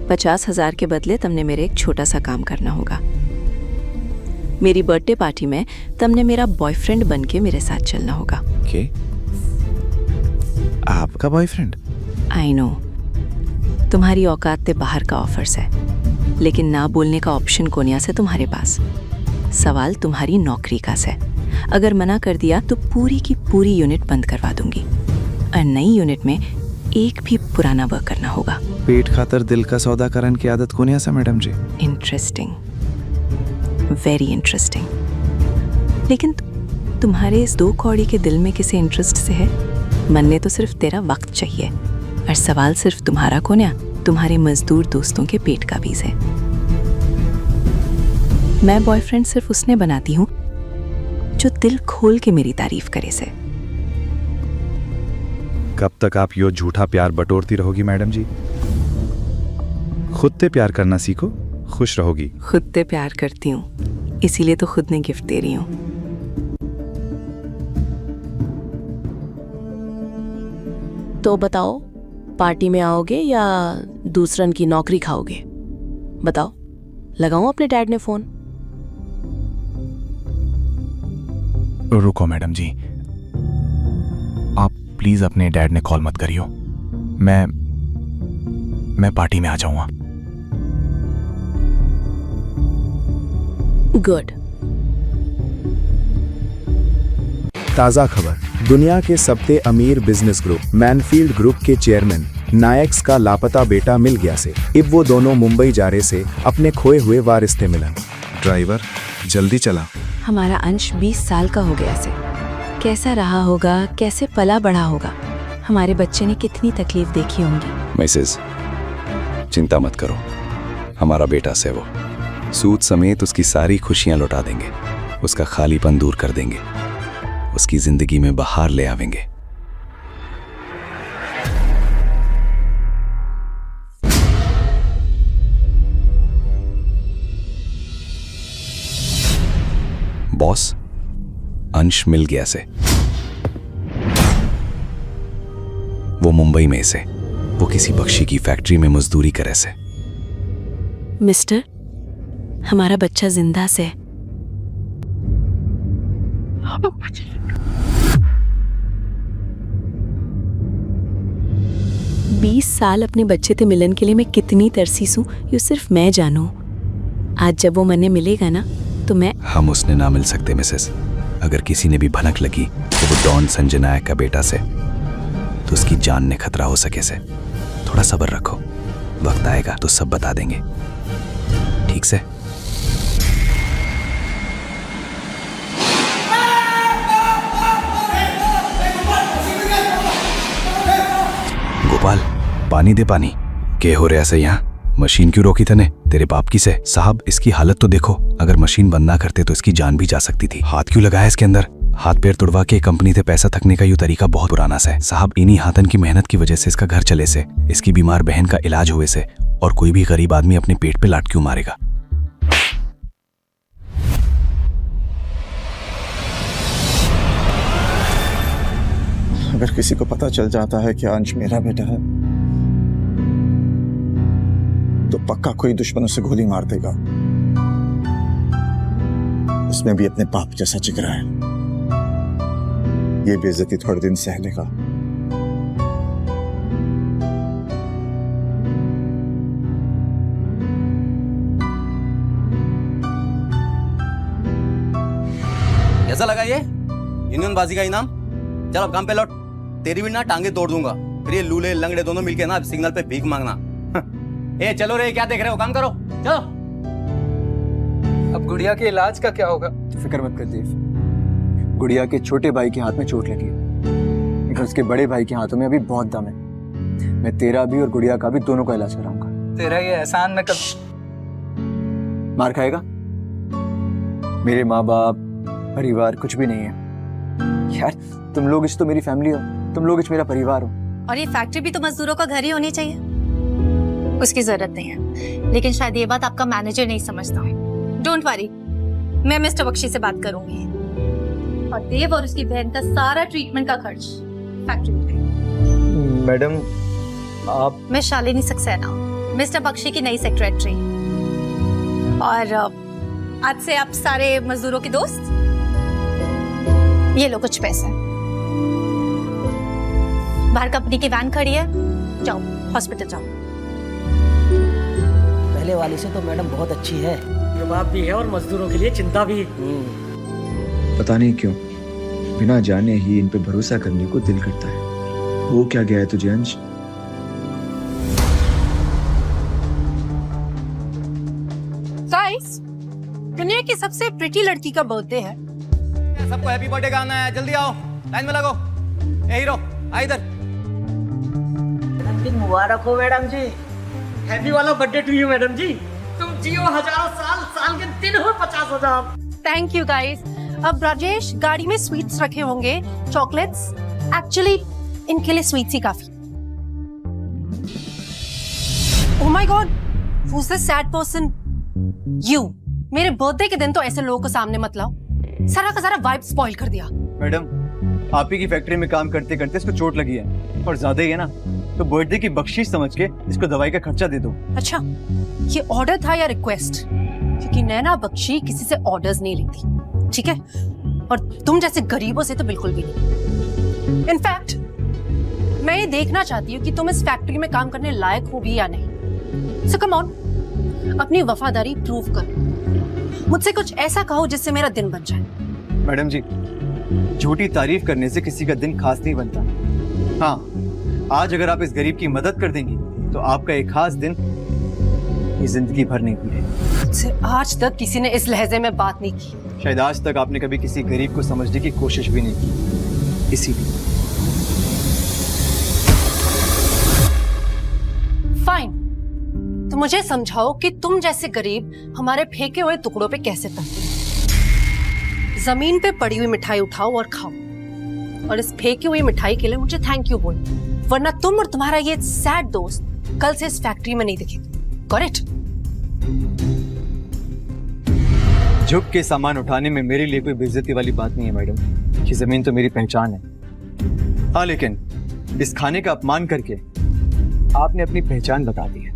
50,000 के बदले तुमने मेरे एक छोटा सा काम करना होगा। मेरी बर्थडे पार्टी में तुमने मेरा बॉयफ्रेंड बनके मेरे साथ चलना होगा। ओके, आपका बॉयफ्रेंड? आई नो, तुम्हारी औकात से बाहर का ऑफर्स है, लेकिन ना बोलने का ऑप्शन कोनिया से तुम्हारे पास। सवाल तुम्हारी नौकरी का है। अगर मना कर दिया तो पूरी की पूरी यूनिट बंद करवा दूंगी और नई यूनिट में एक भी पुराना वर्क करना होगा। पेट खातर दिल का सौदा करने की आदत कोनी ऐसा madam ji? Interesting, very interesting. लेकिन तुम्हारे इस 2 कौड़ी के दिल में किसे इंटरेस्ट से है? मन ने तो सिर्फ तेरा वक्त चाहिए, और सवाल सिर्फ तुम्हारा कोन्या, तुम्हारे मजदूर दोस्तों के पेट का बीज है। मैं बॉयफ्रेंड सिर्फ उसने बनाती हूँ जो दिल खोल के मेरी तारीफ करे से। कब तक आप यो झूठा प्यार बटोरती रहोगी मैडम जी? खुद से प्यार करना सीखो, खुश रहोगी। खुद से प्यार करती हूँ, इसीलिए तो खुद ने गिफ्ट दे रही हूँ। तो बताओ, पार्टी में आओगे या दूसरन की नौकरी खाओगे? बताओ, लगाऊं अपने डैड ने फोन? रुको मैडम जी, आप प्लीज अपने डैड ने कॉल मत करियो। मैं पार्टी में आ जाऊंगा। गुड। ताज़ा खबर, दुनिया के सबसे अमीर बिजनेस ग्रुप मैनफील्ड ग्रुप के चेयरमैन नायक्स का लापता बेटा मिल गया से। अब वो दोनों मुंबई जा रहे से अपने खोए हुए वारिस थे मिलन। ड्राइवर जल्दी चला। हमारा अंश 20 साल का हो गया से। कैसा रहा होगा, कैसे पला बढ़ा होगा, हमारे बच्चे ने कितनी तकलीफ देखी होंगी। मिसेस, चिंता मत करो, हमारा बेटा से वो सूद समेत उसकी सारी खुशियां लौटा देंगे, उसका खालीपन दूर कर देंगे, उसकी जिंदगी में बहार ले आवेंगे। बॉस, अंश मिल गया से। वो मुंबई में से, वो किसी बख्शी की फैक्ट्री में मजदूरी करे से। मिस्टर, हमारा बच्चा जिंदा से। 20 साल अपने बच्चे से मिलन के लिए मैं कितनी तरसीस हूँ, ये सिर्फ मैं जानू। आज जब वो मन्ने मिलेगा ना, तो मैं हम उसने ना मिल सकते मिसेस। अगर किसी ने भी भनक लगी तो वो डॉन संजय नायक का बेटा से, तो उसकी जान ने खतरा हो सके से। थोड़ा सब्र रखो, वक्त आएगा तो सब बता देंगे, ठीक से? गोपाल, पानी दे पानी। के हो रहा ऐसे यहाँ? मशीन क्यों रोकी तने? तेरे बाप की से। साहब, इसकी हालत तो देखो, अगर मशीन बंद ना करते तो इसकी जान भी जा सकती थी। हाथ क्यों लगाया इसके अंदर? हाथ पैर तुड़वा के कंपनी से पैसा थकने का ये तरीका बहुत पुराना से। साहब, इन्हीं हाथन की मेहनत की वजह से इसका घर चले से, इसकी बीमार बहन का इलाज हुए से, और कोई भी गरीब आदमी अपने पेट पे लात क्यों मारेगा? अगर किसी को पता चल जाता है कि अंश मेरा बेटा है, तो पक्का कोई दुश्मनों से गोली मार देगा। उसमें भी अपने बाप जैसा जिगरा है। ये बेइज्जती थोड़े दिन सह लेगा। कैसा लगा ये यूनियन बाजी का इनाम? चल अब काम पे लौट, तेरी भी ना टांगे तोड़ दूंगा। फिर ये लूले लंगड़े दोनों मिलके ना सिग्नल पे भीख मांगना। ए चलो रे, क्या देख रहे हो, काम करो, चलो। अब गुड़िया के इलाज का क्या होगा? फिक्र मत कर देव, गुड़िया के छोटे भाई के हाथ में चोट लगी है, लेकिन उसके बड़े भाई के हाथों में अभी बहुत दम है। मैं तेरा भी और गुड़िया का भी दोनों का इलाज कराऊंगा। तेरा ये एहसान मैं कब मार खाएगा? मेरे माँ बाप परिवार कुछ भी नहीं है यार। तुम लोग इस तो मेरी फैमिली हो, तुम लोग इस मेरा परिवार हो। और ये फैक्ट्री भी तो मजदूरों का घर ही होनी चाहिए। उसकी जरूरत नहीं है, लेकिन शायद ये बात आपका मैनेजर नहीं समझता। डोंट वरी, मैं मिस्टर बख्शी से बात करूंगी और देव और उसकी बहन का सारा ट्रीटमेंट का खर्च फैक्ट्री उठाएगी। मैडम आप? मैं शालिनी सक्सेना, मिस्टर बख्शी की नई सेक्रेटरी। और आज से आप सारे मजदूरों के दोस्त। ये लो कुछ पैसे। बाहर कंपनी की वैन खड़ी है, जाओ हॉस्पिटल जाओ। पहले वाली से तो मैडम बहुत अच्छी है, जवाब भी है और मजदूरों के लिए चिंता भी। पता नहीं क्यों बिना जाने ही इन पे भरोसा करने को दिल करता है। वो क्या गया है तुझे अंश? गाइस, दुनिया की सबसे प्रिटी लड़की का बर्थडे है। सबको हैप्पी बर्थडे गाना है, जल्दी आओ, लाइन में लगो। ए हीरो, आ इधर। जन्मदिन मुबारक हो मैडम जी। हैप्पी वाला बर्थडे टू यू मैडम जी। तुम जियो हजारों साल, साल के दिन हो 50,000। Thank you guys. अब राजेश गाड़ी में स्वीट्स रखे होंगे, चॉकलेट्स। एक्चुअली इनके लिए स्वीट्स ही काफी। Oh my God, who is this sad person? You. मेरे बर्थडे के दिन तो ऐसे लोगों को सामने मत लाओ, सारा का सारा वाइब स्पॉइल कर दिया। मैडम, आप ही की फैक्ट्री में काम करते करते इसको चोट लगी है और ज्यादा ही है ना, तो बर्थडे की बख्शीश समझ के इसको दवाई का खर्चा दे दो। अच्छा, ये ऑर्डर था या रिक्वेस्ट? क्योंकि नैना बख्शी किसी से ऑर्डर्स नहीं लेती, ठीक है? और तुम जैसे गरीबों से तो बिल्कुल भी नहीं। इनफैक्ट मैं ये देखना चाहती हूँ कि तुम इस फैक्ट्री में काम करने लायक हो भी या नहीं। सो कम ऑन, अपनी वफादारी प्रूव करो। मुझसे कुछ ऐसा कहो जिससे मेरा दिन बन जाए। मैडम जी, झूठी तारीफ करने से किसी का दिन खास नहीं बनता। हाँ, आज अगर आप इस गरीब की मदद कर देंगी तो आपका एक खास दिन ये जिंदगी भर नहीं भूलेगा। मुझसे आज तक किसी ने इस लहजे में बात नहीं की। शायद आज तक आपने कभी किसी गरीब को समझने की कोशिश भी नहीं की, इसीलिए। फाइन, तो मुझे समझाओ कि तुम जैसे गरीब हमारे फेंके हुए टुकड़ों पे कैसे तंगते हो। जमीन पे पड़ी हुई मिठाई उठाओ और खाओ, और इस फेंकी हुई मिठाई के लिए मुझे थैंक यू बोलो, वरना तुम और तुम्हारा ये सैड दोस्त कल से इस फैक्ट्री में नहीं दिखेगा। Got it? झुक के सामान उठाने में मेरे लिए कोई बेइज्जती वाली बात नहीं है मैडम। ये जमीन तो मेरी पहचान है। हाँ, लेकिन इस खाने का अपमान करके आपने अपनी पहचान बता दी है।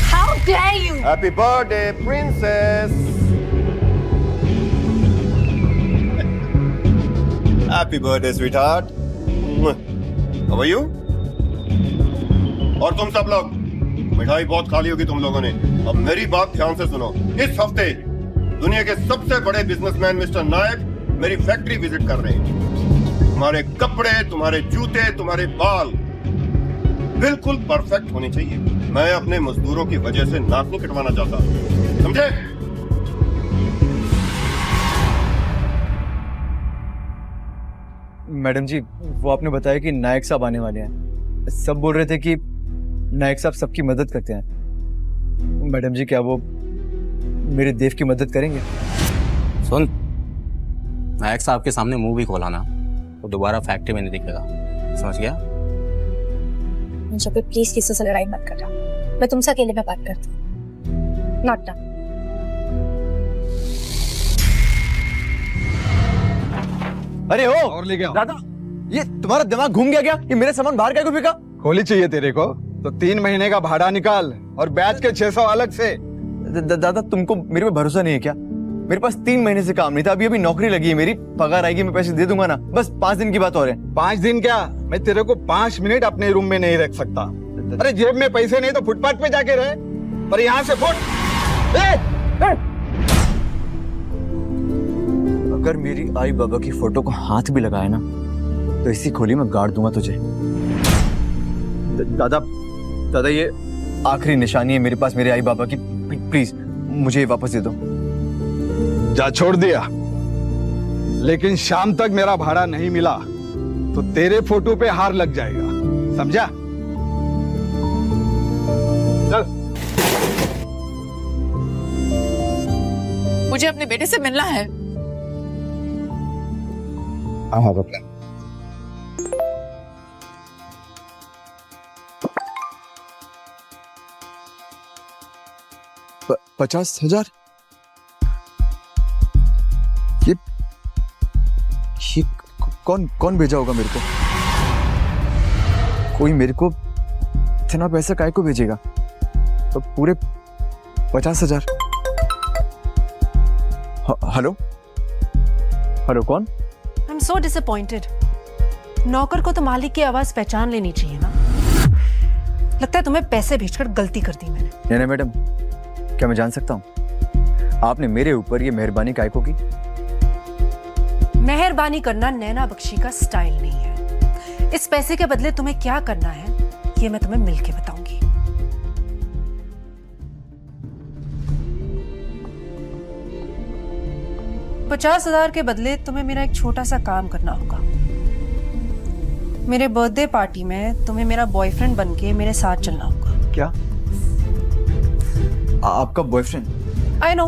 How dare you? Happy birthday, princess! Happy birthday, sweetheart. How are you? और तुम सब लोग, मिठाई बहुत खा ली होगी तुम लोगों ने। अब मेरी बात ध्यान से सुनो। इस हफ्ते दुनिया के सबसे बड़े बिजनेसमैन मिस्टर नायक मेरी फैक्ट्री विजिट कर रहे हैं। तुम्हारे कपड़े, तुम्हारे जूते, तुम्हारे बाल बिल्कुल परफेक्ट होने चाहिए। मैं अपने मजदूरों की वजह से नाक नहीं कटवाना चाहता, समझे? मैडम जी, वो आपने बताया कि नायक साहब आने वाले हैं। सब बोल रहे थे कि नायक साहब सबकी मदद करते हैं। मैडम जी, क्या वो मेरे देव की मदद करेंगे? सुन, नायक साहब के सामने मुंह भी खोला ना तो दोबारा फैक्ट्री में नहीं दिखेगा, समझ गया? मुझे पे प्लीज किसी से लड़ाई मत करना। मैं तुमसे अकेले में बात करती हूँ। Not done. अरे ओ, और ले गया दादा, ये तुम्हारा दिमाग घूम गया क्या? ये मेरे सामान बाहर क्या फेंका? होली चाहिए तेरे को तो 3 महीने का भाड़ा निकाल और बैच के 600 अलग से। दादा, तुमको मेरे पे भरोसा नहीं है क्या? मेरे पास 3 महीने से काम नहीं था, अभी नौकरी लगी है मेरी, पगार आएगी, मैं पैसे दे दूंगा ना। बस 5 दिन की बात और है। 5 दिन क्या, मैं तेरे को 5 मिनट अपने रूम में नहीं रख सकता। अरे जेब में पैसे नहीं तो फुटपाथ पे जाके रहे, पर यहाँ से फुट। अगर मेरी आई बाबा की फोटो को हाथ भी लगाया ना तो इसी खोली में गाड़ दूंगा तुझे। दादा, ये आखिरी निशानी है मेरे पास मेरे आई बाबा की। प्लीज मुझे वापस दे दो। जा, छोड़ दिया, लेकिन शाम तक मेरा भाड़ा नहीं मिला तो तेरे फोटो पे हार लग जाएगा, समझा? चल। मुझे अपने बेटे से मिलना है। हाँ, बता। 50,000? ये कौन भेजा होगा मेरे को? कोई मेरे को इतना पैसा काय को भेजेगा? तो पूरे 50,000। हेलो हेलो, कौन? I am so disappointed. नौकर को तो मालिक की आवाज पहचान लेनी चाहिए ना। लगता है तुम्हें पैसे भेजकर गलती कर दी मैंने। नहीं मैडम, क्या मैं जान सकता हूँ आपने मेरे ऊपर ये मेहरबानी काय को की? मेहरबानी करना नैना बख्शी का स्टाइल नहीं है। इस पैसे के बदले तुम्हें क्या करना है ये मैं तुम्हें मिलके बताऊंगी। $50,000 के बदले तुम्हें मेरा एक छोटा सा काम करना होगा। मेरे बर्थडे पार्टी में तुम्हें मेरा बॉयफ्रेंड बनके मेरे साथ चलना होगा। क्या? आपका बॉयफ्रेंड? आई नो,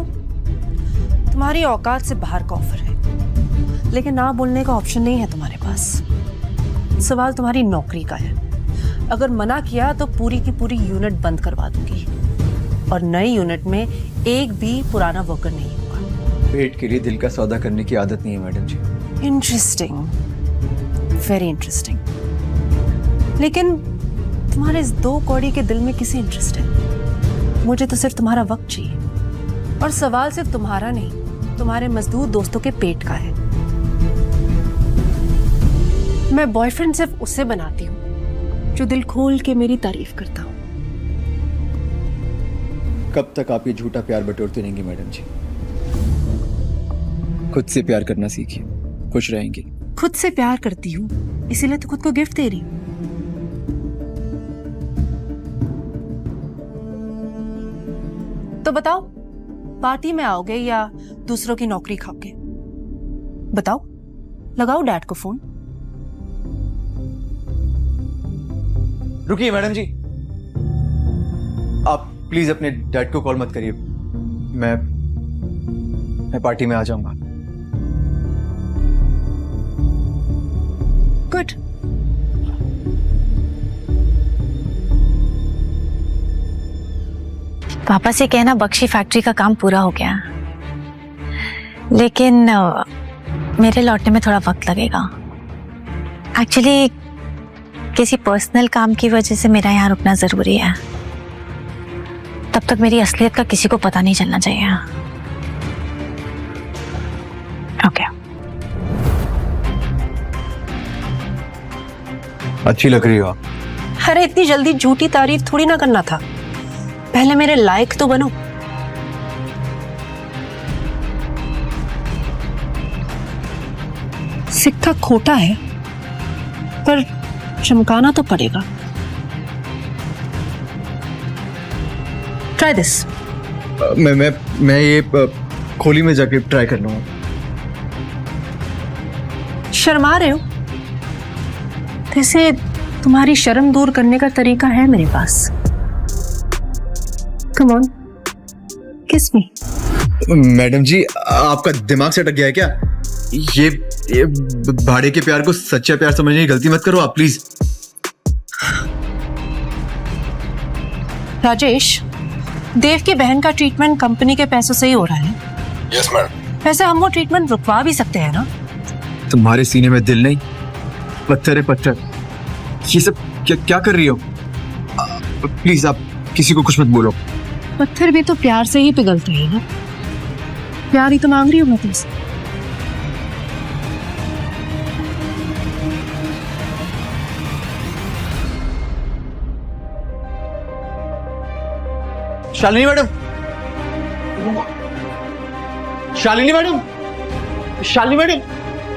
तुम्हारी औकात से बाहर का ऑफर है, लेकिन ना बोलने का ऑप्शन नहीं है तुम्हारे पास। सवाल तुम्हारी नौकरी का है। अगर मना किया तो पूरी की पूरी यूनिट बंद करवा दूंगी और नई यूनिट में एक भी पुराना वर्कर नहीं होगा। पेट के लिए दिल का सौदा करने की आदत नहीं है madam ji. Interesting, very interesting. लेकिन तुम्हारे इस 2 कौड़ी के दिल में किसी इंटरेस्ट है? मुझे तो सिर्फ तुम्हारा वक्त चाहिए, और सवाल सिर्फ तुम्हारा नहीं, तुम्हारे मजदूर दोस्तों के पेट का है। मैं बॉयफ्रेंड सिर्फ उससे बनाती हूँ जो दिल खोल के मेरी तारीफ करता हूँ। कब तक आप ये झूठा प्यार बटोरते रहेंगे मैडम जी? खुद से प्यार करना सीखिए, खुश रहेंगे। खुद से प्यार करती हूँ, इसीलिए तो खुद को गिफ्ट दे रही हूँ। तो बताओ, पार्टी में आओगे या दूसरों की नौकरी खाओगे? बताओ, लगाओ डैड को फोन। रुकिए मैडम जी, आप प्लीज अपने डैड को कॉल मत करिए। मैं पार्टी में आ जाऊंगा। गुड। पापा से कहना बख्शी फैक्ट्री का काम पूरा हो गया, लेकिन मेरे लौटने में थोड़ा वक्त लगेगा। एक्चुअली किसी पर्सनल काम की वजह से मेरा यहाँ रुकना जरूरी है। तब तक मेरी असलियत का किसी को पता नहीं चलना चाहिए। ओके। अच्छी लग रही हो आप। अरे इतनी जल्दी झूठी तारीफ थोड़ी ना करना था, पहले मेरे लायक तो बनो। सिक्का खोटा है पर चमकाना तो पड़ेगा। Try this. मैं ये खोली में जाके ट्राई कर लूंगा। शर्मा रहे हो? वैसे तुम्हारी शर्म दूर करने का तरीका है मेरे पास। कम ऑन, किस मी। मैडम जी, आपका दिमाग से अटक गया है क्या? ये भाड़े के प्यार को सच्चा प्यार समझने की गलती मत करो आप, प्लीज। राजेश, देव की बहन का ट्रीटमेंट कंपनी के पैसों से ही हो रहा है। Yes madam. वैसे हम वो ट्रीटमेंट रुकवा भी सकते हैं ना? तुम्हारे सीने में दिल नहीं, पत्थर है पत्थर। ये सब क्या कर रही हो? प्लीज आप किसी को कुछ मत बोलो। पत्थर भी तो प्यार से ही पिघलते हैं ना। प्यार ही तो मांग रही हूँ मैं तुमसे। Shalini madam, Shalini madam, Shalini madam,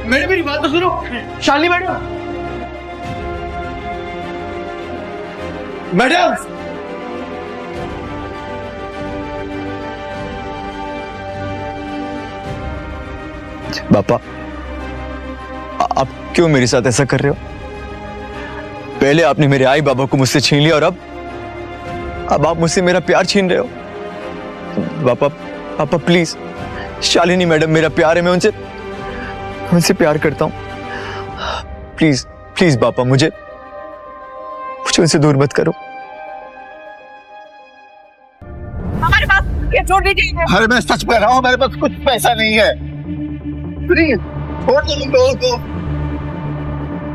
madam मेरी बात तो सुनो। शालिनी मैडम, मैडम, पापा आप क्यों मेरे साथ ऐसा कर रहे हो? पहले आपने मेरे आई बाबा को मुझसे छीन लिया और अब आप मुझसे मेरा प्यार छीन रहे हो। पापा प्लीज, शालिनी मैडम मेरा प्यार है, मैं उनसे प्यार करता हूँ। प्लीज प्लीज पापा, मुझे उनसे दूर मत करो। हमारे पास ये छोड़ दीजिए। अरे मैं सच कह रहा हूँ, मेरे पास कुछ पैसा नहीं है। प्लीज छोड़ दो लोगों को।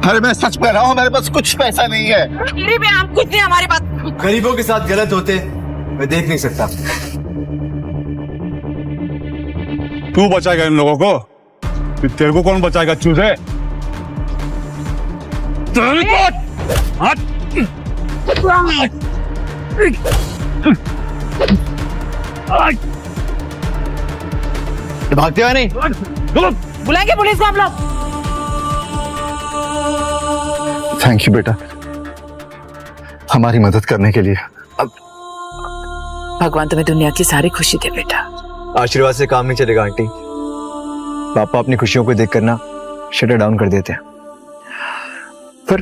अरे मैं सच कह रहा हूँ, मेरे पास कुछ पैसा नहीं है। गरीब है हम, कुछ नहीं हमारे पास। गरीबों के साथ गलत होते मैं देख नहीं सकता। तू बचाएगा इन लोगों को? फिर तेरे को कौन बचाएगा चूजे? भागते हुए नहीं। बुलाएंगे पुलिस को हम लोग। थैंक यू बेटा, हमारी मदद करने के लिए। भगवान तुम्हें दुनिया की सारी खुशी दे बेटा। आशीर्वाद से काम नहीं चलेगा आंटी। पापा अपनी खुशियों को देख कर ना शटर डाउन कर देते हैं। पर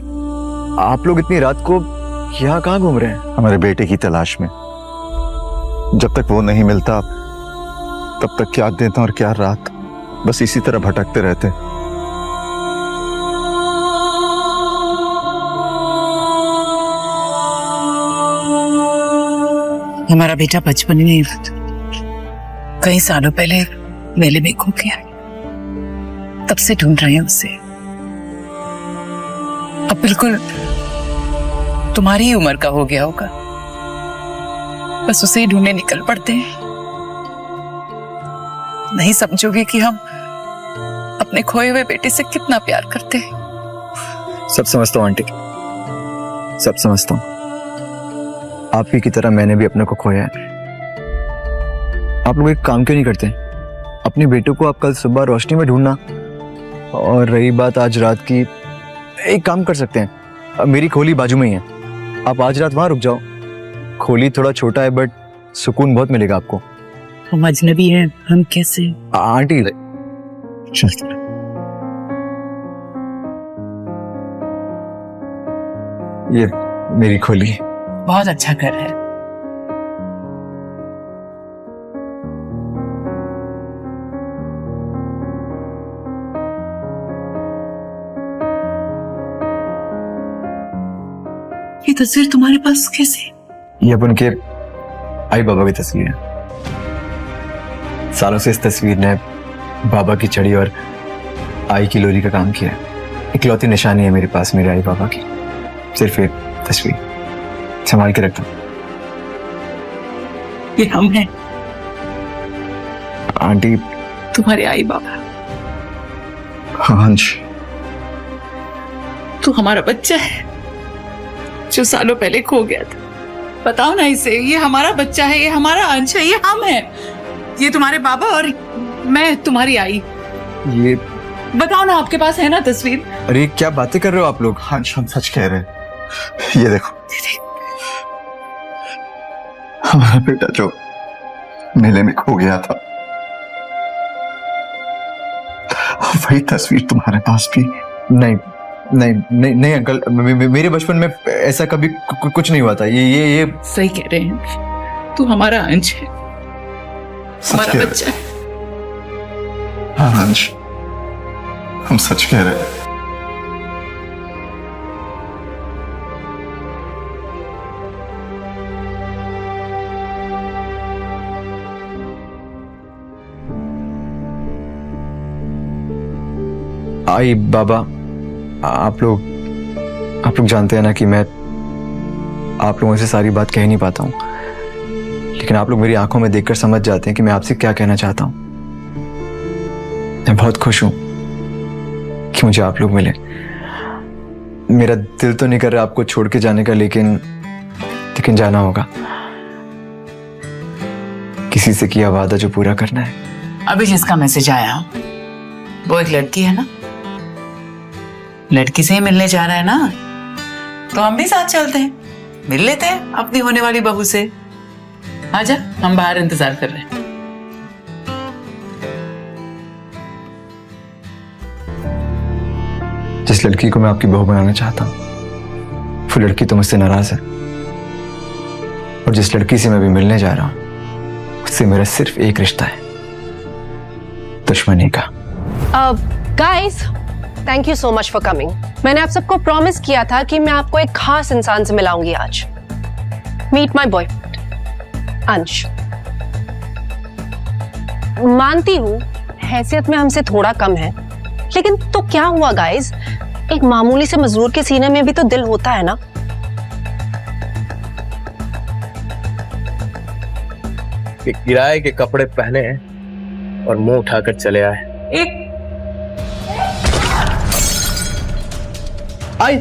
आप लोग इतनी रात को यहाँ कहाँ घूम रहे हैं? हमारे बेटे की तलाश में। जब तक वो नहीं मिलता तब तक क्या दिन और क्या रात बस इसी तरह भटकते रहते। हमारा बेटा बचपन में कई सालों पहले मेले में खो गया, तब से ढूंढ रहे हैं उसे। अब बिल्कुल तुम्हारी ही उम्र का हो गया होगा, बस उसे ही ढूंढने निकल पड़ते हैं। नहीं समझोगे कि हम अपने खोए हुए बेटे से कितना प्यार करते हैं। सब समझता हूँ आंटी, सब समझता हूँ। आप ही की तरह मैंने भी अपने को खोया है। आप लोग एक काम क्यों नहीं करते? अपने बेटे को आप कल सुबह रोशनी में ढूंढना। और रही बात आज रात की, एक काम कर सकते हैं, मेरी खोली बाजू में ही है, आप आज रात वहां रुक जाओ। खोली थोड़ा छोटा है बट सुकून बहुत मिलेगा आपको। हम अजनबी हैं, हम कैसे? आंटी ये मेरी खोली है। बहुत अच्छा घर है। ये तस्वीर तुम्हारे पास कैसे? ये अपन के आई बाबा की तस्वीर है। सालों से इस तस्वीर ने बाबा की छड़ी और आई की लोरी का काम किया है। इकलौती निशानी है मेरे पास मेरे आई बाबा की, सिर्फ एक तस्वीर। संभाल के रखता हूं। ये हम हैं आंटी, तुम्हारे आई बाबा। हाँ जी। तू हमारा बच्चा है जो सालों पहले खो गया था। बताओ ना इसे, ये हमारा बच्चा है, ये हमारा अंश है, ये हम हैं। ये तुम्हारे बाबा और मैं तुम्हारी आई। ये बताओ ना, आपके पास है ना तस्वीर? अरे क्या बातें कर रहे हो आप लोग? हाँ हम सच कह रहे हैं। ये देखो, हमारा बेटा जो मेले में खो गया था, वही तस्वीर तुम्हारे पास भी। नहीं नहीं नहीं नहीं अंकल, मेरे बचपन में ऐसा कभी कुछ नहीं हुआ था। ये सही कह रहे हैं, तू हमारा अंश है, हमारा बच्चा है। हाँ अंश, हम सच कह रहे हैं। आई बाबा, आप लोग जानते हैं ना कि मैं आप लोगों से सारी बात कह नहीं पाता हूँ, लेकिन आप लोग मेरी आंखों में देखकर समझ जाते हैं कि मैं आपसे क्या कहना चाहता हूँ। मैं बहुत खुश हूँ कि मुझे आप लोग मिले। मेरा दिल तो नहीं कर रहा आपको छोड़ के जाने का, लेकिन जाना होगा। किसी से किया वादा जो पूरा करना है। अभी जिसका मैसेज आया वो एक लड़की है ना, लड़की से ही मिलने जा रहा है ना, तो हम भी साथ चलते हैं, मिल लेते हैं अपनी होने वाली बहू से। आजा, हम बाहर इंतजार कर रहे हैं। जिस लड़की को मैं आपकी बहू बनाना चाहता हूं, वो लड़की तो मुझसे नाराज है, और जिस लड़की से मैं भी मिलने जा रहा हूं, उससे मेरा सिर्फ एक रिश्ता है, दुश्मनी का। Guys, thank you so much for coming. मैंने आप सबको प्रॉमिस किया था कि मैं आपको एक खास इंसान से मिलाऊंगी आज। मीट माय बॉयफ्रेंड अंश। मानती हूं हैसियत में हमसे थोड़ा कम है, लेकिन तो क्या हुआ गाइस, एक मामूली से मजदूर के सीने में भी तो दिल होता है ना। कि किराए के कपड़े पहने और मुंह उठाकर चले आए। एक आई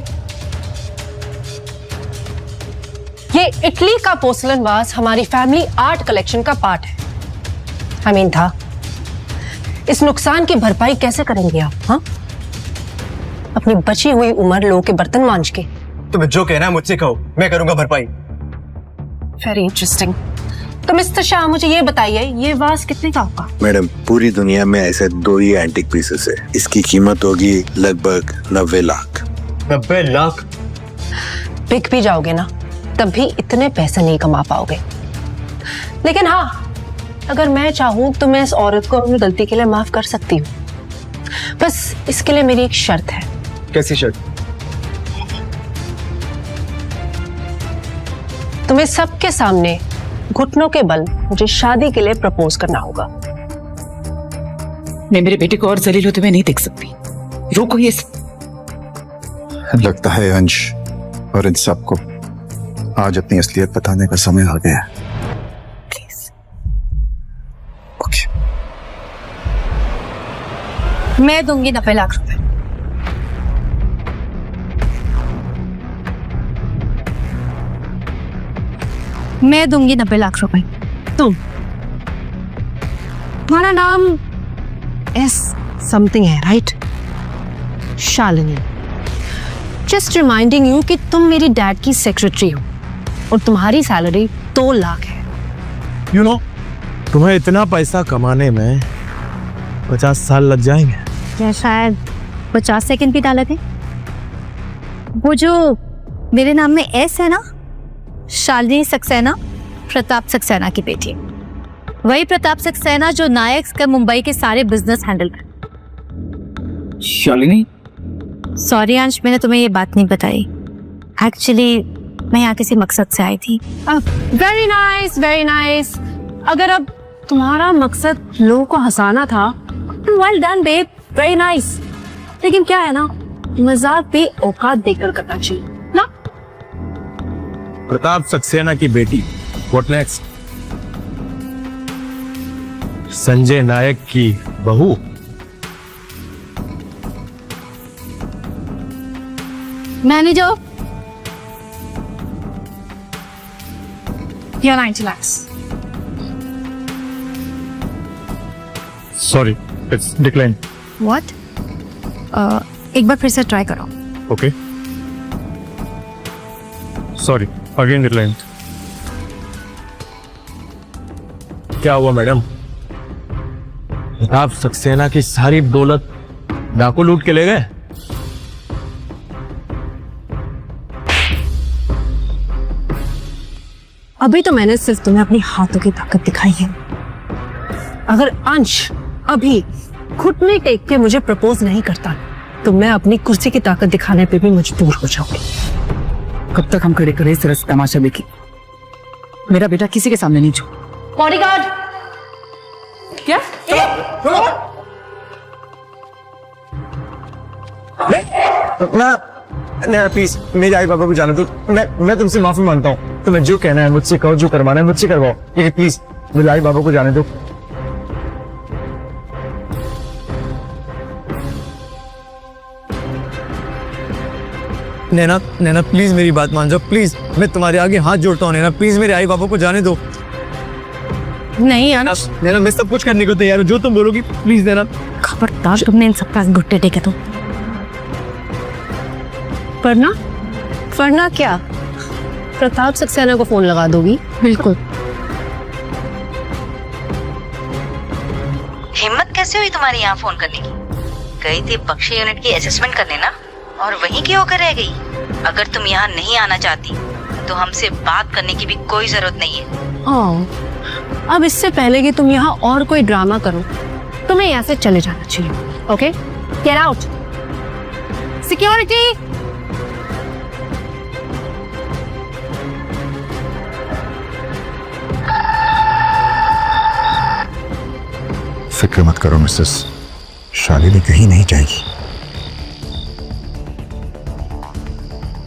ये इटली का पोर्सलन वास हमारी फैमिली आर्ट कलेक्शन का पार्ट है। आई मीन था। इस नुकसान की भरपाई कैसे करेंगे आप? हाँ, अपनी बची हुई उम्र लोगों के बर्तन मांज के। तुम्हें जो कहना है मुझसे कहो, मैं करूंगा भरपाई। Very interesting. तो मिस्टर शाह मुझे ये बताइए, ये वास कितने का होगा? मैडम, पूरी दुनिया में ऐसे 2 ही एंटीक पीसेस है। इसकी कीमत होगी लगभग 90 लाख। 90 लाख? बिक भी जाओगे ना तब भी इतने पैसे नहीं कमा पाओगे। लेकिन हाँ, अगर मैं चाहूं तो मैं इस औरत को अपनी गलती के लिए माफ कर सकती हूँ। बस इसके लिए मेरी एक शर्त है। कैसी शर्त? तुम्हें सबके सामने घुटनों के बल मुझे शादी के लिए प्रपोज करना होगा। मैं मेरे बेटे को और जलील होते हुए नहीं देख सकती। रोको ये सब। लगता है अंश और इन सबको आज अपनी असलियत बताने का समय आ गया है। मैं दूंगी 90 लाख रुपए। मैं दूंगी 90 लाख रुपए। तुम, तुम्हारा नाम एस समथिंग है, right? Shalini. Just reminding you कि तुम मेरी डैड की सेक्रेटरी हो और तुम्हारी सैलरी 2 लाख है। यू नो, तुम्हें इतना पैसा कमाने में 50 साल लग जाएंगे। या शायद 50 सेकंड भी डाले थे। वो जो मेरे नाम में एस है ना, शालिनी सक्सेना, प्रताप सक्सेना की बेटी। वही प्रताप सक्सेना जो नायक का मुंबई के सारे बिजनेस हैंडल कर। शालिनी? सॉरी अंश, मैंने तुम्हें ये बात नहीं बताई। एक्चुअली मैं यहाँ किसी मकसद से आई थी। Very nice, very nice. अगर अब तुम्हारा मकसद लोगों को हंसाना था, well done babe, very nice. लेकिन क्या है ना, मजाक भी औकात देकर करना चाहिए ना। प्रताप सक्सेना की बेटी, व्हाट नेक्स्ट? संजय नायक की बहू? Manager, you're 90 lakhs. Sorry, it's decline. What? एक बार फिर से ट्राई करो। Okay, sorry, again decline. क्या हुआ मैडम? प्रताप सक्सेना की सारी दौलत डाकू लूट के ले गए? अभी तो मैंने सिर्फ तुम्हें अपनी हाथों की ताकत दिखाई है। अगर अंश अभी घुटने टेक के मुझे प्रपोज नहीं करता तो मैं अपनी कुर्सी की ताकत दिखाने पे भी मजबूर हो जाऊंगी। कब तक हम खड़े करें इस तरह से तमाशा देखी? मेरा बेटा किसी के सामने नहीं छू। बॉडीगार्ड, क्या? प्लीज मेरे आई बाबा को जाने दो। मैं तुमसे माफी मांगता हूँ। तुम्हें जो कहना है मुझसे कहो, जो करवाना है मुझसे करवाओ। ये प्लीज मेरे आई बाबा को जाने दो। नैना, नैना प्लीज मेरी बात मान जाओ, प्लीज। मैं तुम्हारे आगे हाथ जोड़ता हूँ नैना, प्लीज मेरे आई बाबा को जाने दो। नहीं आना। नैना, मैं सब कुछ करने को तैयार हूँ, जो तुम बोलोगी, प्लीज नैना। खबरदार तुमने इन सबका घुट्टे टेके तो। वरना क्या प्रताप सक्सेना को फोन लगा दोगी? बिल्कुल। हिम्मत कैसे हुई तुम्हारी यहाँ फोन करने की? गई थी बख्शी यूनिट की असेसमेंट करने ना, और वहीं क्यों होकर रह गई? अगर तुम यहाँ नहीं आना चाहती तो हमसे बात करने की भी कोई जरूरत नहीं है। अब इससे पहले कि तुम यहाँ और कोई ड्रामा करो, तुम्हें यहाँ से चले जाना चाहिए। Okay, get out. सिक्योरिटी, फिक्र मत करो मिसेस, शालिनी कहीं नहीं जाएगी।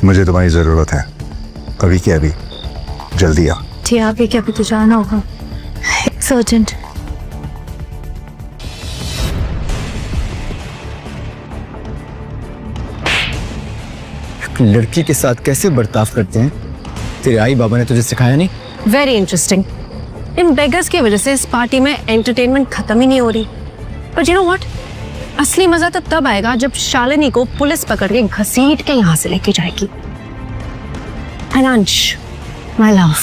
मुझे तुम्हारी जरूरत है, अभी के अभी, जल्दी आ। ठीक है, अभी क्या अभी तो जाना होगा, इट्स अर्जेंट। लड़की के साथ कैसे बर्ताव करते हैं, तेरे आई बाबा ने तुझे सिखाया नहीं? Very interesting. इन बेगर्स की वजह से इस पार्टी में एंटरटेनमेंट खत्म ही नहीं हो रही। पर यू नो व्हाट, असली मजा तो तब आएगा जब शालिनी को पुलिस पकड़ के घसीट के यहाँ से लेके जाएगी। एंड अंश, माय लव,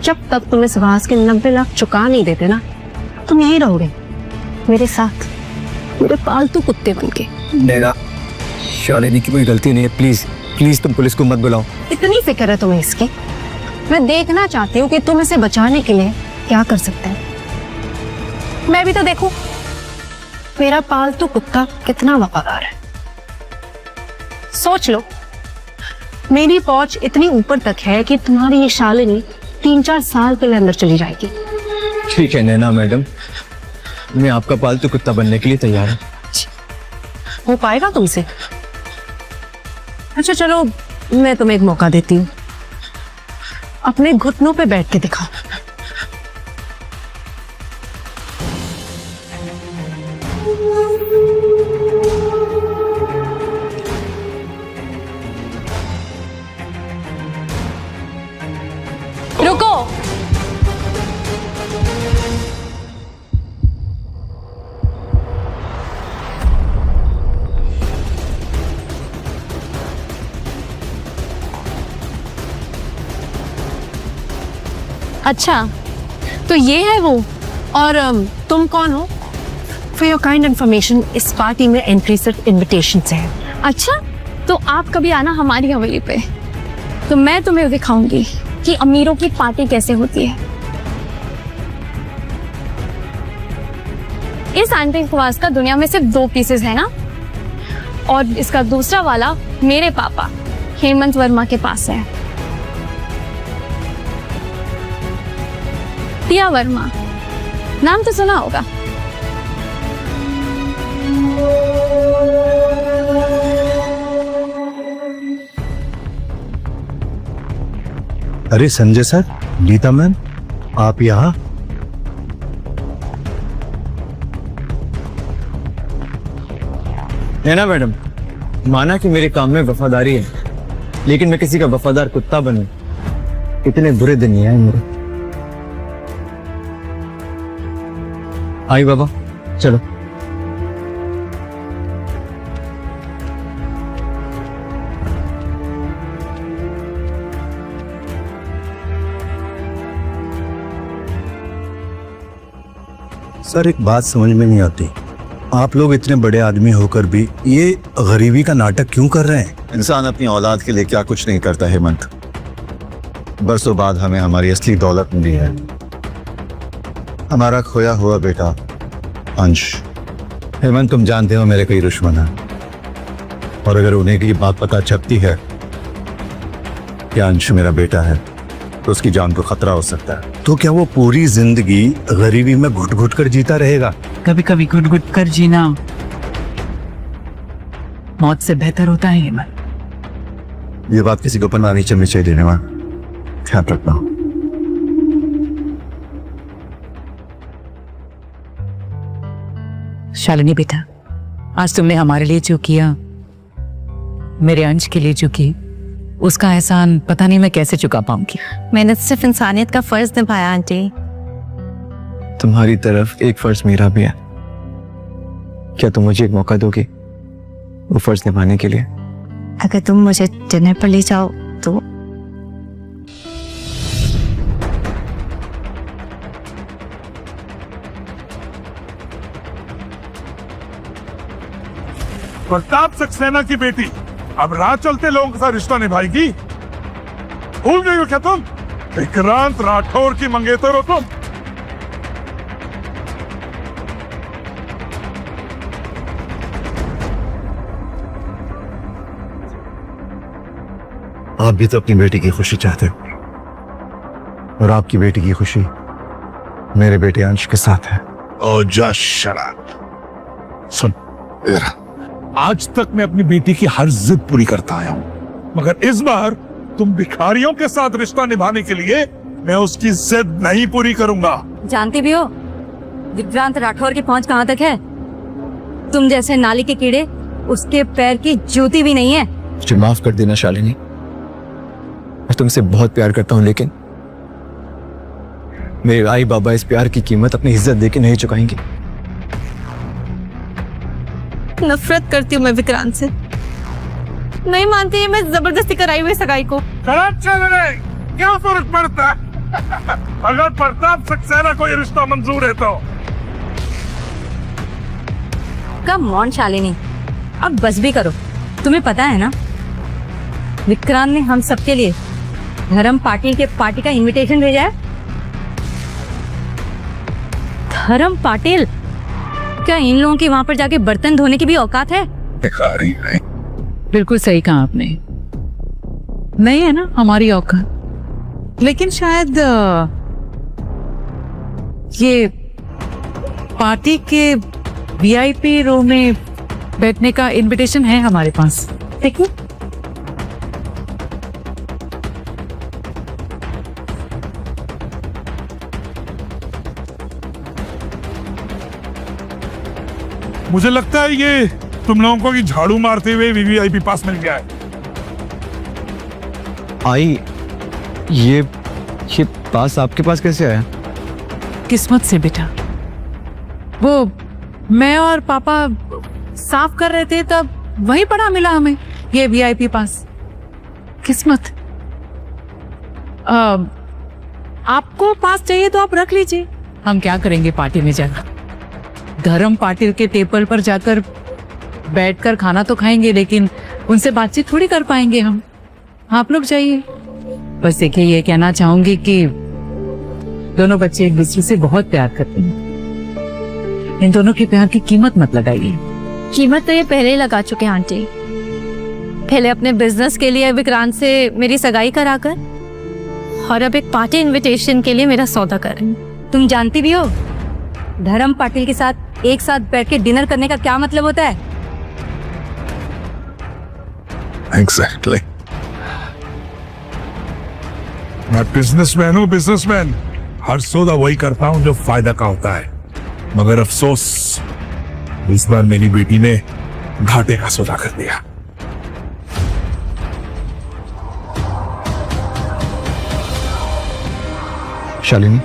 जब तक तुम इस वास के 90 लाख चुका नहीं देते ना, तुम यहीं रहोगे मेरे साथ, मेरे पालतू कुत्ते बनके। नैना, शालिनी की कोई गलती नहीं है, प्लीज प्लीज तुम पुलिस को मत बुलाओ। इतनी फिक्र है तुम्हें इसकी? मैं देखना चाहती हूँ कि तुम इसे बचाने के लिए क्या कर सकते हैं। मैं भी तो देखूं मेरा पालतू कुत्ता कितना वफादार है। सोच लो, मेरी पहुंच इतनी ऊपर तक है कि तुम्हारी ये शालिनी 3-4 साल के लिए अंदर चली जाएगी। ठीक है नैना मैडम, मैं आपका पालतू कुत्ता बनने के लिए तैयार हूँ। हो पाएगा तुमसे? अच्छा चलो, मैं तुम्हें एक मौका देती हूँ, अपने घुटनों पे बैठ के दिखाओ। रुको, अच्छा तो ये है वो, और तुम कौन हो? फॉर योर काइंड इन्फॉर्मेशन, इस पार्टी में एंट्री सिर्फ इनविटेशन से है। अच्छा, तो आप कभी आना हमारी हवेली पे, तो मैं तुम्हें दिखाऊंगी कि अमीरों की पार्टी कैसे होती है। इस एंटीक वास का दुनिया में सिर्फ 2 पीसेस है ना, और इसका दूसरा वाला मेरे पापा हेमंत वर्मा के पास है। टिया वर्मा, नाम तो सुना होगा। अरे संजय सर, गीता मैम, आप यहाँ? नैना मैडम, माना कि मेरे काम में वफादारी है, लेकिन मैं किसी का वफादार कुत्ता बनूं, इतने बुरे दिन नहीं आए मेरे। आई बाबा, चलो। सर एक बात समझ में नहीं आती, आप लोग इतने बड़े आदमी होकर भी ये गरीबी का नाटक क्यों कर रहे हैं? इंसान अपनी औलाद के लिए क्या कुछ नहीं करता हेमंत। बरसों बाद हमें हमारी असली दौलत मिली है, हमारा खोया हुआ बेटा अंश। हेमंत, तुम जानते हो मेरे कई दुश्मन हैं, और अगर उन्हें की बात पता चलती है कि अंश मेरा बेटा है, तो उसकी जान को खतरा हो सकता है। तो क्या वो पूरी जिंदगी गरीबी में घुट घुट कर जीता रहेगा? कभी कभी घुट घुट कर जीना मौत से बेहतर होता है हेमंत। ये बात किसी को पता नहीं चलनी चाहिए। देने वाला ख्याल रखना हूं। शालिनी बेटा, आज तुमने हमारे लिए जो किया, मेरे अंश के लिए जो की, उसका एहसान पता नहीं मैं कैसे चुका पाऊंगी। मैंने सिर्फ इंसानियत का फर्ज निभाया आंटी। तुम्हारी तरफ एक फर्ज मेरा भी है, क्या तुम मुझे एक मौका दोगे वो फर्ज निभाने के लिए? अगर तुम मुझे डिनर पर ले जाओ तो। प्रताप सक्सेना की बेटी अब राह चलते लोगों के साथ रिश्ता निभाएगी? भूल गई हो क्या तुम? विक्रांत राठौर की मंगेतर हो तुम। आप भी तो अपनी बेटी की खुशी चाहते हो, और आपकी बेटी की खुशी मेरे बेटे अंश के साथ है। ओ जा शराब। सुन, आज तक मैं अपनी बेटी की हर जिद पूरी करता आया हूं, मगर इस बार तुम भिखारियों के साथ रिश्ता निभाने के लिए मैं उसकी जिद नहीं पूरी करूंगा। जानते भी हो विक्रांत राठौर की पहुंच कहाँ तक है? तुम जैसे नाली के कीड़े उसके पैर की जूती भी नहीं है। मुझे माफ कर देना शालिनी, मैं तुमसे बहुत प्यार करता हूँ, लेकिन मेरे आई बाबा इस प्यार की कीमत अपनी इज्जत देके नहीं चुकाएंगे। नफरत करती हूँ मैं विक्रांत से। नहीं मानती है मैं जबरदस्ती कराई हुई सगाई को। क्या फर्क पड़ता है? अगर प्रताप सक्सेना को ये रिश्ता मंजूर है तो। कम ऑन शालिनी, अब बस भी करो। तुम्हें पता है ना विक्रांत ने हम सबके लिए धर्म पाटिल के पार्टी का इनविटेशन भेजा है। धर्म पाटिल, क्या इन लोगों की वहां पर जाके बर्तन धोने की भी औकात है? बिल्कुल सही कहा आपने, नहीं है ना हमारी औकात। लेकिन शायद ये पार्टी के वीआईपी रो में बैठने का इनविटेशन है हमारे पास, देखिए। मुझे लगता है ये तुम लोगों को की झाड़ू मारते हुए वीवीआईपी पास मिल गया है। आई, ये पास आपके पास कैसे आया? किस्मत से बेटा, वो मैं और पापा साफ कर रहे थे तब वहीं पड़ा मिला हमें ये वीआईपी पास। किस्मत। आपको पास चाहिए तो आप रख लीजिए, हम क्या करेंगे पार्टी में जाकर। धर्म पाटिल के टेबल पर जाकर बैठकर खाना तो खाएंगे, लेकिन उनसे बातचीत थोड़ी कर पाएंगे हम। आप लोग जाइए। बस देखिए, ये कहना चाहूंगी कि दोनों बच्चे एक दूसरे से बहुत प्यार करते हैं। इन दोनों के प्यार की कीमत मत लगाइए। कीमत तो ये पहले ही लगा चुके हैं आंटी। पहले अपने बिजनेस के लिए विक्रांत से मेरी सगाई कराकर, और अब एक पार्टी इनविटेशन के लिए मेरा सौदा कर रहे हैं। तुम जानती भी हो धर्म पाटिल के साथ एक साथ बैठ के डिनर करने का क्या मतलब होता है? एग्जैक्टली। मैं बिजनेसमैन हूँ, बिजनेसमैन। हर सौदा वही करता हूँ जो फायदा का होता है। मगर अफसोस इस बार मेरी बेटी ने घाटे का सौदा कर दिया। शालिनी,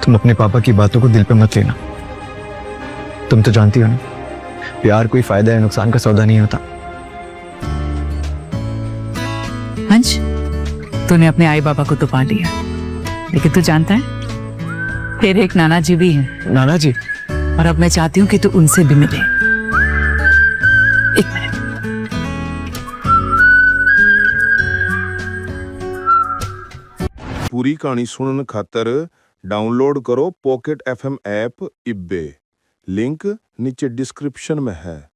तुम अपने पापा की बातों को दिल पे मत लेना। तुम तो जानती हो ना, प्यार कोई फायदा या नुकसान का सौदा नहीं होता। अंश, तूने अपने आई बाबा को तो पा लिया, लेकिन तू जानता है तेरे एक नाना जी भी हैं। नाना जी? और अब मैं चाहती हूँ कि तू उनसे भी मिले। एक मिनट। पूरी कहानी सुनने खातर डाउनलोड करो पॉकेट FM ऐप इब्बे। लिंक नीचे डिस्क्रिप्शन में है।